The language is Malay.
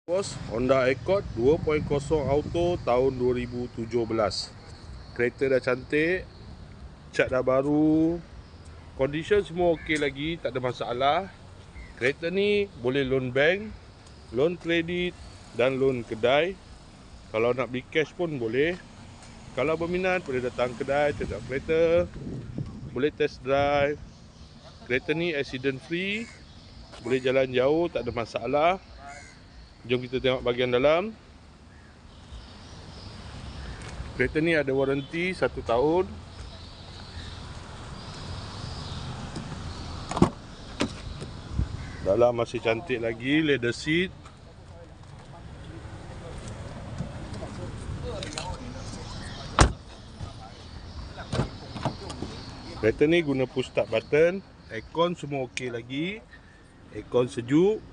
Bos, Honda Accord 2.0 auto tahun 2017. Kereta dah cantik, cat dah baru, condition semua okey lagi, tak ada masalah. Kereta ni boleh loan bank, loan kredit dan loan kedai. Kalau nak beli cash pun boleh. Kalau berminat boleh datang kedai, tengok kereta, boleh test drive. Kereta ni accident free, boleh jalan jauh, tak ada masalah. Jom kita tengok bahagian dalam. Kereta ni ada waranti 1 tahun. Dalam masih cantik lagi, leather seat. Kereta ni guna push start button. Aircon semua okey lagi. Aircon sejuk.